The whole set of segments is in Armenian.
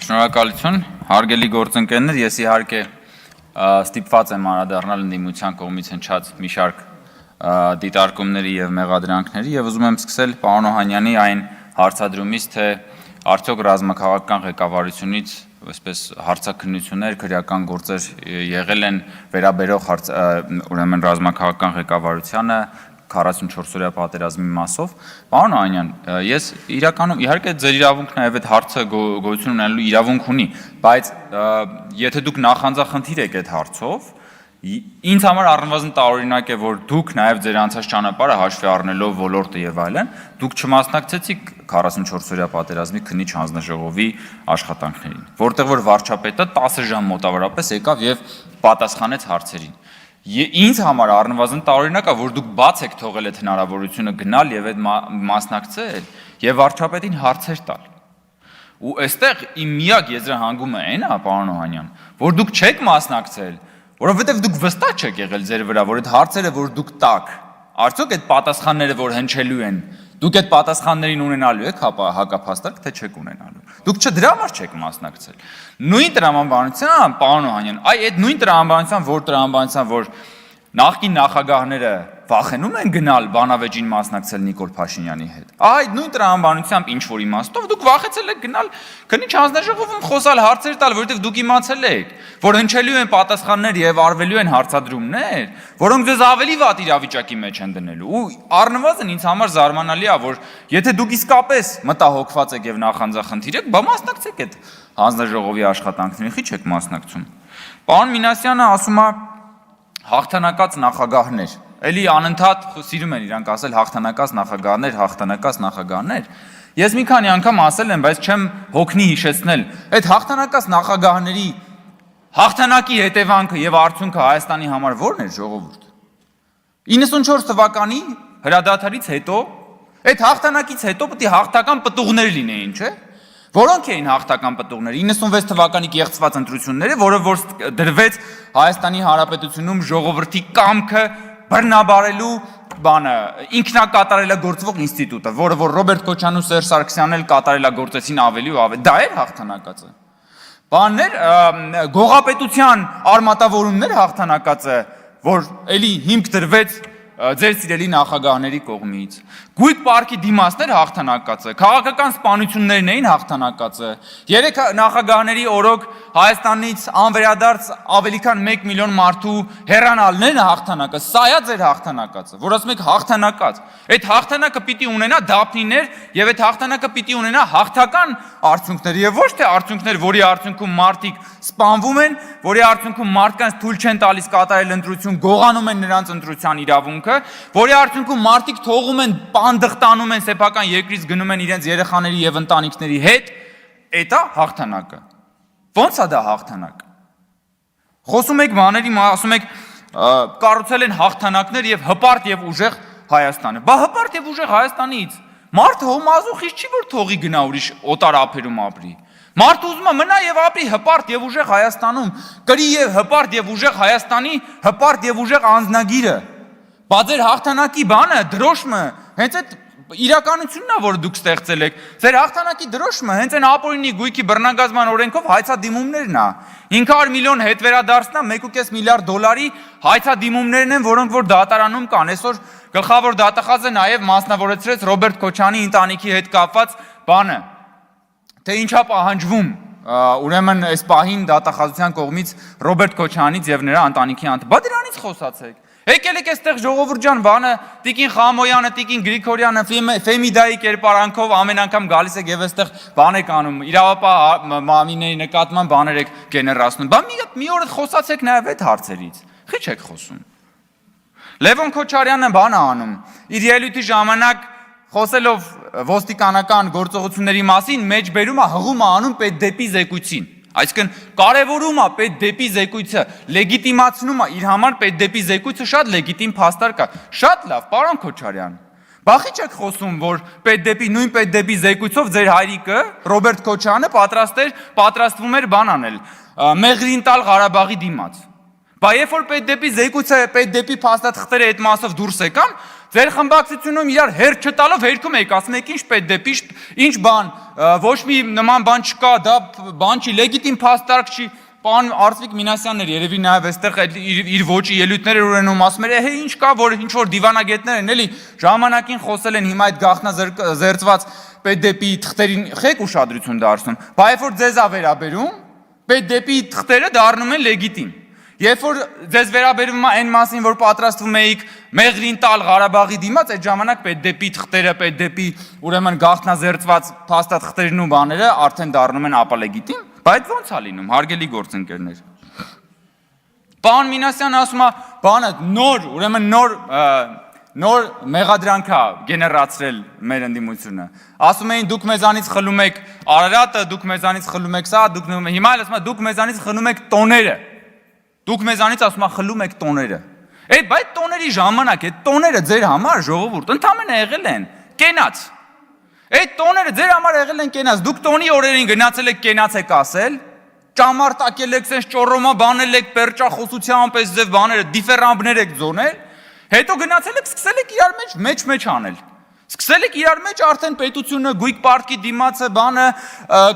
Շնորհակալություն, հարգելի գործընկերներ, ես իհարկե ստիպված եմ անդրադառնալ ընդդիմության կողմից հնչած մի շարք դիտարկումների եւ մեղադրանքների եւ ուզում եմ սկսել պարոն Օհանյանի այն հարցադրումից, թե արդյոք ռազմաքաղաքական ղեկավարությունից այսպես հարցաքննություններ, քրեական գործեր եղել են վերաբերող ուրեմն ռազմաքաղաքական ղեկավարությանը 44-օրյա պատերազմի մասով։ Պարոն Օհանյան, ես իրականում իհարկե ձեր իրավունքն նաև այդ հարցը գոյություն ունենալու իրավունք ունի, բայց եթե դուք նախանձախնդիր եք այդ հարցով, ինձ համար առնվազն տարօրինակ է, որ դուք նաև ձեր անցած ճանապարհը հաշվի առնելով ոլորտը եւ այլն, դուք չմասնակցեցիք 44-օրյա պատերազմի քննիչ հանձնաժողովի աշխատանքներին, որտեղ որ վարչապետը 10 ժամ մոտավորապես եկավ եւ պատասխանեց հարցերին։ Ինձ համար առնվազն տարօրինակ է, որ դուք բաց եք թողել այդ հնարավորությունը գնալ եւ այդ մասնակցել եւ վարչապետին հարցեր տալ։ Ու այստեղ իմ միակ եզրահանգումը այն է, պարոն Օհանյան, որ դուք չեք մասնակցել, որովհետեւ դուք վստահ չեք եղել ձեր վրա, որ այդ հարցերը, որ դուք տաք, արդյոք այդ պատասխանները, որ հնչելու են, դուք այդ պատասխաններին ունենալու եք հակափաստարկ, թե չեք ունենալու։ Դուք դրա համար չեք մասնակցել։ Նույն տրամաբանության, պարոն Օհանյան, այդ նույն տրամաբանության, որ նախկին նախագահները վախենում են գնալ բանավեճին մասնակցել Նիկոլ Փաշինյանի հետ։ Այդ նույն տրամաբանությամբ ինչ որ իմաստով դուք վախեցել եք գնալ քննիչ հանձնաժողովում խոսալ, հարցեր տալ, որովհետև դուք իմացել եք, որ հնչելու են պատասխաններ եւ արվելու են հարցադրումներ, որոնք ձեզ ավելի վատ իրավիճակի մեջ են դնելու։ Ու առնվազն ինձ համար զարմանալի է, որ եթե դուք իսկապես մտահոգված եք եւ նախանձախնդիր եք, բա մասնակցեք այդ հանձնաժողովի աշխատանքներին, խի չեք մասնակցում։ Պարոն Մինասյանը ասում է հաղթանակած նախագահներ, էլի անընդհատ սիրում են իրանք ասել հաղթանակած նախագահներ։ Ես մի քանի անգամ ասել եմ, բայց չեմ հոգնի հիշեցնել, այդ հաղթանակած նախագահների հաղթանակի հետևանքը եւ արդյունքը Հայաստանի համար ո՞րն էր, ժողովուրդ։ 94 թվականի հրադադարից հետո, այդ հաղթանակից հետո պետք է հաղթական պտուղներ լինեին, չէ՞։ Որոնք էին հաղթական պտուղները 96 թվականի կեղծված ընտրությունները, որը որ դրվեց Հայաստանի Հանրապետությունում ժողովրդի կամքը բռնաբարելու բանը ինքնակատարելագործվող ինստիտուտը, որը որ Ռոբերտ Քոչարյանն ու Սերժ Սարգսյանն էլ կատարելագործեցին ավելի ու ավելի, դա էր հաղթանակածը։ Բաններ գողապետության արմատավորումներ հաղթանակածը, որ էլի հիմք դրվեց ձեր սիրելի նախագահների կողմից։ Գույք պարկի դիմացներ հաղթանակածը, քաղաքական սպանություններն էին հաղթանակածը, 3 նախագահների օրոք Հայաստանից անվերադարձ ավելի քան 1 միլիոն մարդու հեռանալն է հաղթանակը, սա է ձեր հաղթանակածը, որ ասում եք հաղթանակած։ Այդ հաղթանակը պիտի ունենա դափնիներ եւ այդ հաղթանակը պիտի ունենա հաղթական արդյունքներ եւ ոչ թե արդյունքներ, որի արդյունքում մարդիկ սպանվում են, որի արդյունքում մարդկանց թույլ չեն տալիս կատարել ընտրություն, գողանում են նրանց ընտրության իրավունքը, որի արդյունքում մարդիկ թողում են պանդղտանում են սեփական երկրից գնում են իրենց երեխաների եւ ընտանիքների հետ, դա հաղթանակը։ Ոնց է դա հաղթանակ։ Խոսում եք բաների, ասում եք կառուցել են հաղթանակներ եւ հպարտ եւ ուժեղ Հայաստանը։ Բա հպարտ եւ ուժեղ Հայաստանից մարդը հոմազուխից չի որ թողի գնա ուրիշ օտար ափերում ապրի։ Մարդը ուզում է մնա եւ ապրի հպարտ եւ ուժեղ Հայաստանում, կրի եւ հպարտ եւ ուժեղ Հայաստանի հպարտ եւ ուժեղ անձնագիրը։ Բա ձեր հաղթանակի բանը, դրոշմը, հենց այդ իրականությունն է, որ դուք ստեղծել եք։ Ձեր հաղթանակի դրոշմը հենց այն ապօրինի գույքի բռնագազման օրենքով հայցադիմումներն է։ 500 միլիոն հետ վերադարձնա 1.5 միլիարդ դոլարի հայցադիմումներն են, որոնք որ դատարանում կան։ Այսօր գլխավոր դատախազը նաև մասնավորեցրեց Ռոբերտ Քոչարյանի ընտանիքի հետ կապված բանը, թե ինչա պահանջվում ուրեմն այս պահին դատախազության կողմից Ռոբերտ Քոչարյանից եւ նրա ընտանիքի անդամ։ Բա դրանից խոսացեք։ Եկել եք այստեղ ժողովուրդ ջան, բանը Տիկին Խամոյանը, Տիկին Գրիգորյանը Ֆեմիդայի կերպարանքով ամեն անգամ գալիս եք եւ այստեղ բան եք անում, իրավապահ մամիների նկատմամբ բաներ եք գեներացնում։ Բա մի օր խոսացեք նաեւ այդ հարցերից։ Խի չեք խոսում։ Լևոն Քոչարյանը բան է անում։ Իր ելույթի ժամանակ խոսելով ոստիկանական գործողությունների մասին մեջբերում է հղում է անում պետդեպի զեկույցին։ Այսինքն կարևորում է պետդեպի զեկույցը, լեգիտիմացնում է իր համար պետդեպի զեկույցը շատ լեգիտիմ փաստարկ է։ Շատ լավ, պարոն Քոչարյան։ Բախի չեք խոսում, որ նույն պետդեպի զեկույցով ձեր հայրիկը Ռոբերտ Քոչարյանը պատրաստվում էր բան անել, մեղրին տալ Ղարաբաղի դիմաց։ Բա երբ որ պետդեպի զեկույցը, պետդեպի փաստաթղթերը այդ մասով դուրս եկան, Ձեր խմբակցությունում իրար հերթ չտալով հերքում եք, ասում եք ինչ պետք դեպի, ինչ բան, ոչ մի նման բան չկա, դա բան չի, լեգիտիմ փաստարկ չի, պարոն Արծվիկ Մինասյանն էր երևի նաև այստեղ իր ոճի ելույթներ ունենում, ասում էր, հե ինչ կա, որ ինչ որ դիվանագետներ են, էլի ժամանակին խոսել են, հիմա այդ գաղտնազերծված պետք դեպի թղթերին խեք ուշադրություն դարձնում, բայց երբ որ ձեզ է վերաբերում, պետք դեպի թղթերը դառնում են լեգիտիմ։ Երբ որ ձեզ վերաբերվում է այն մասին, որ պատրաստվում էիք մեղրին տալ Ղարաբաղի դիմաց, այդ ժամանակ պետք դեպի թղթերը, պետք դեպի ուրեմն գաղտնազերծված փաստաթղթերն ու բաները արդեն դառնում են ապալեգիտիմ, բայց ո՞նց է լինում, հարգելի գործընկերներ։ Պարոն Մինասյանը ասում է, բանը ուրեմն նոր մեղադրանք է գեներացրել մեր ընդդիմությունը։ Ասում էին դուք մեզանից խլում եք Արարատը, դուք մեզանից խլում եք սա, հիմա ասում է դուք մեզանից խլում եք տոները։ Դուք մեզանից ասում եք խլում եք տոները։ Բայց տոների ժամանակ այդ տոները ձեր համար ժողովուրդ ընդամենը եղել են կենաց։ Այդ տոները ձեր համար եղել են կենաց։ Դուք տոնի օրերին գնացել եք կենաց եք ասել, ճամարտակել եք, sense ճոռոմա բանել եք, պերճախոսության պես ձև բաները, դիֆերամբներ եք ձոնել, հետո գնացել եք սկսել եք իրար մեջ անել։ Սկսել եք իրար մեջ արդեն պետությունը, գույք պարտքի դիմացը, բանը,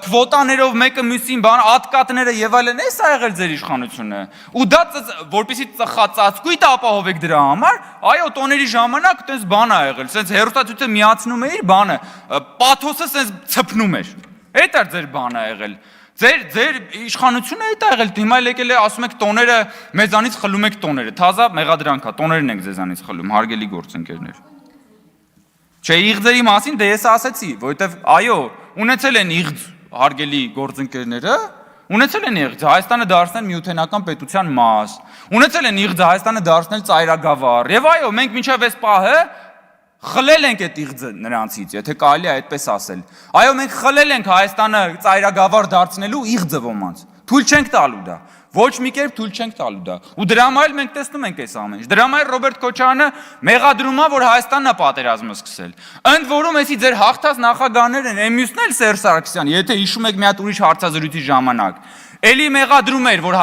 քվոտաներով մեկը մյուսին, բանը, ատկատները եւ այլն, էս է եղել ձեր իշխանությունը։ Ու դա որպեսի ծխածածկույթ ապահովեք դրա համար, այո, տոների ժամանակ այդպես բան է եղել, sense հերոստատուտը միացնում է իր բանը, պաթոսը sense ցփնում էր։ Այդ է ձեր բանը եղել։ Ձեր իշխանությունը այդ է եղել, հիմա եկել է ասում եք տոները մեզանից խլում եք տոները, թազա մեղադրանք է, տոներն եք ձեզանից խլում, հարգելի գործընկերներ։ Չէ, իղձերի մասին դե ես ասեցի, որովհետև այո, ունեցել են իղձ հարգելի գործընկերները, ունեցել են իղձ Հայաստանը դարձնել միութենական պետության մաս, ունեցել են իղձ Հայաստանը դարձնել ծայրագավառ, եւ այո, մենք մինչև այս պահը խլել ենք այդ իղձը նրանցից, եթե կարելի է այդպես ասել։ Այո, մենք խլել ենք Հայաստանը ծայրագավառ դարձնելու իղձը ոմանց։ Թույլ չենք տալու դա։ Ոչ մի կերպ թույլ չենք տալու դա։ Ու դրա համար էլ մենք տեսնում ենք այս ամեն ինչ։ Դրա համար Ռոբերտ Քոչարյանը մեղադրում է, որ Հայաստանն է պատերազմը սկսել։ Ընդ որում էսի ձեր հաղթած նախագահներն են, Էմյուսն էլ Սերժ Սարգսյան, եթե հիշում եք մի հատ ուրիշ հարցազրույցի ժամանակ։ Էլի մեղադրում էր, որ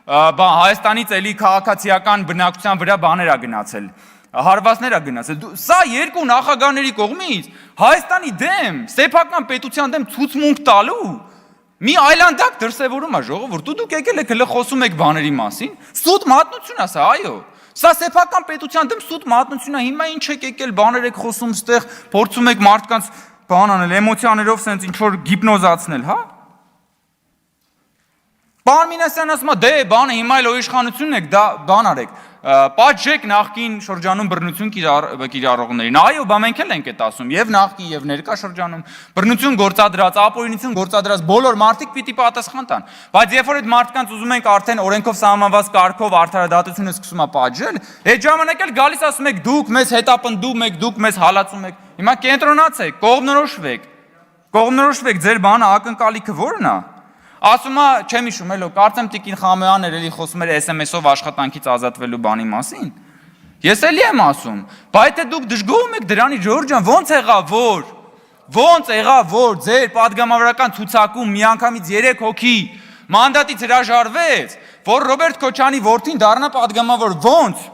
Հայաստանից էլի քաղաքացիական բնակչության վրա բաներ է գնացել։ Հարվածներ է գնացել։ Սա երկու նախագահների կողմից Հայաստանի դեմ, սեփական պետության դեմ ցուցմունք տալու մի այլանդակ դրսևորում է ժողովուրդ, ու դուք եկել եք հələ խոսում եք բաների մասին, սուտ մատնություն է սա, այո։ Սա սեփական պետության դեմ սուտ մատնություն է, հիմա ինչ եք եկել բաներ եք խոսում ստեղ, փորձում եք մարդկանց բան անել, էմոցիաներով sense ինչ որ հիպնոզացնել, հա։ Պարոն Մինասյանն ասում է, դե բանը հիմա էլ իշխանությունն եք, դա բան արեք։ Պատժեք նախկին շրջանում բռնություն կիրառողներին։ Այո, բա մենք էլ ենք այդ ասում, եւ նախկին եւ ներկա շրջանում բռնություն գործադրած, ապօրինություն գործադրած բոլոր մարդիկ պիտի պատասխան տան։ Բայց երբ որ այդ մարդկանց ուզում ենք արդեն օրենքով սահմանված կարգով արդարադատությունը սկսում է պատժել, այդ ժամանակ էլ գալիս ասում եք դուք մեզ հետապնդում եք, դուք մեզ հալածում եք։ Հիմա կենտրոնացեք, կողմնորոշվեք, ձեր բանը ակնկալիքը ո՞րն է։ Ասում է, չեմ հիշում, էլո, կարծեմ Տիկին Խամոյանն էր էլի խոսում էր SMS-ով աշխատանքից ազատվելու բանի մասին։ Ես էլի եմ ասում, բայց թե դուք դժգոհում եք դրանից, Ժորժ ջան, ոնց եղավ, որ ձեր պատգամավորական ցուցակում միանգամից 3 հոգի մանդատից հրաժարվեց, որ Ռոբերտ Քոչարյանի որդին դառնա պատգամավոր, ոնց։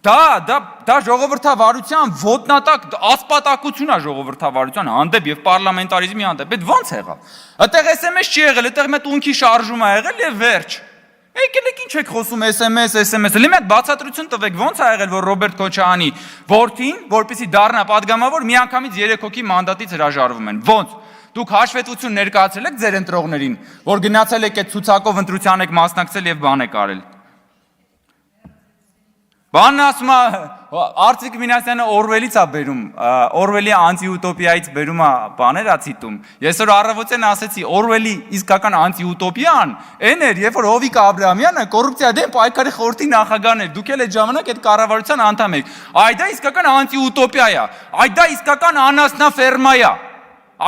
Դա ժողովրդավարության ոտնատակ ասպատակություն է ժողովրդավարության հանդեպ եւ պարլամենտարիզմի հանդեպ։ Այդ ո՞նց եղավ։ Այդտեղ SMS չի եղել, այդտեղ մեծ ունքի շարժում է եղել եւ վերջ։ Եկել եք ինչ եք խոսում SMS, լի մեկ բացատրություն տվեք, ո՞նց է եղել, որ Ռոբերտ Քոչարյանի որդին, որպեսզի դառնա պատգամավոր, միանգամից 3 հոգի մանդատից հրաժարվում են։ Ո՞նց։ Դուք հաշվետվություն ներկայացրել եք ձեր ընտրողներին, որ գնացել եք այդ ցուցակով ընտրության եք մասնակցել եւ բան եք արել։ Բանն ասում է, Արծվիկ Մինասյանը Օրվելից է բերում, Օրվելի անտիուտոպիայից բերում է բաներ է ցիտում։ Ես որ առավոտյան ասեցի, Օրվելի իսկական անտիուտոպիան այն էր, երբ որ Հովիկ Աբրահամյանը կոռուպցիա դեմ պայքարի խորհրդի նախագահն էր, դուք էլ այդ ժամանակ այդ կառավարության անդամ եք։ Այ դա իսկական անտիուտոպիա է, այ դա իսկական անասնաֆերմա է,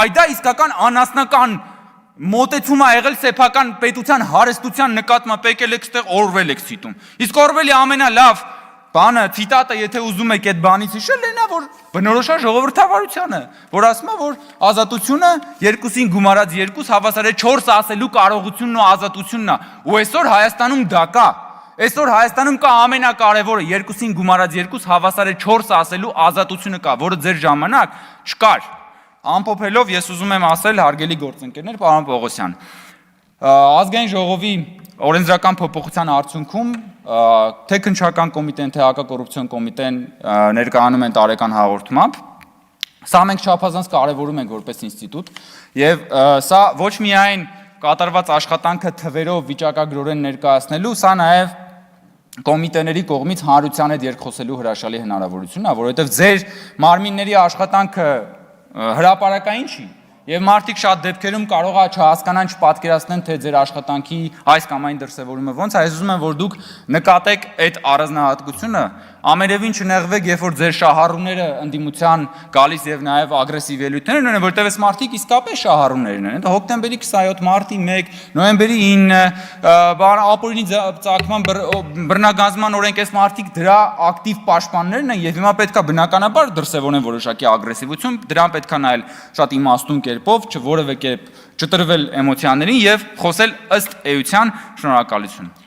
այ դա իսկական անասնական մոտեցում է եղել սեփական պետության հարստության նկատմամբ, եկել եք ստեղ Օրվել եք ցիտում։ Իսկ Օրվելի ամենալավ բանը ցիտատը, եթե ուզում եք այդ բանից հիշել, լենա որ բնորոշա ժողովրդավարությանը, որ ասում է, որ ազատությունը 2-ին գումարած 2 հավասար է 4 ասելու կարողությունն ու ազատությունն է, ու այսօր Հայաստանում դա կա։ Այսօր Հայաստանում կա ամենակարևորը 2-ին գումարած 2 հավասար է 4 ասելու ազատությունը կա, որը ձեր ժամանակ չկար։ Ամփոփելով ես ուզում եմ ասել, հարգելի գործընկերներ, պարոն Պողոսյան, Ազգային ժողովի օրենսդրական փոփոխության արդյունքում թե քննչական կոմիտեն, թե հակակոռուպցիոն կոմիտեն ներկայանում են տարեկան հաղորդմամբ, սա մենք չափազանց կարևորում ենք որպես ինստիտուտ, եւ սա ոչ միայն կատարված աշխատանքը թվերով վիճակագրորեն ներկայացնելու, սա նաեւ կոմիտեների կողմից հանրության հետ երկխոսելու հրաշալի հնարավորությունն է, որովհետեւ ձեր մարմինների աշխատանքը հրապարակային չի, եւ մարդիկ շատ դեպքերում կարող է չհասկանան, չպատկերացնեն, թե ձեր աշխատանքի այս կամ այն դրսևորումը ոնց է, ես ուզում եմ, որ դուք նկատեք այդ առանձնահատկությունը, ամենևին չնեղվեք, երբ որ ձեր շահառուները ընդդիմության գալիս եւ նաեւ ագրեսիվ ելույթներ ունեն, որտեղ այս մարդիկ իսկապես շահառուներ են, հոկտեմբերի 27, մարտի 1, նոյեմբերի 9, ապօրինի ծագման բռնագազման օրենք այս մարդիկ դրա ակտիվ պաշտպաններն են եւ հիմա պետքա բնականաբար դրսևորեն որոշակի ագրեսիվություն, դրան պետքա նայել շատ իմաստուն կերպով, որևէ կերպ չտրվել էմոցիաներին եւ խոսել ըստ էության։ Շնորհակալություն։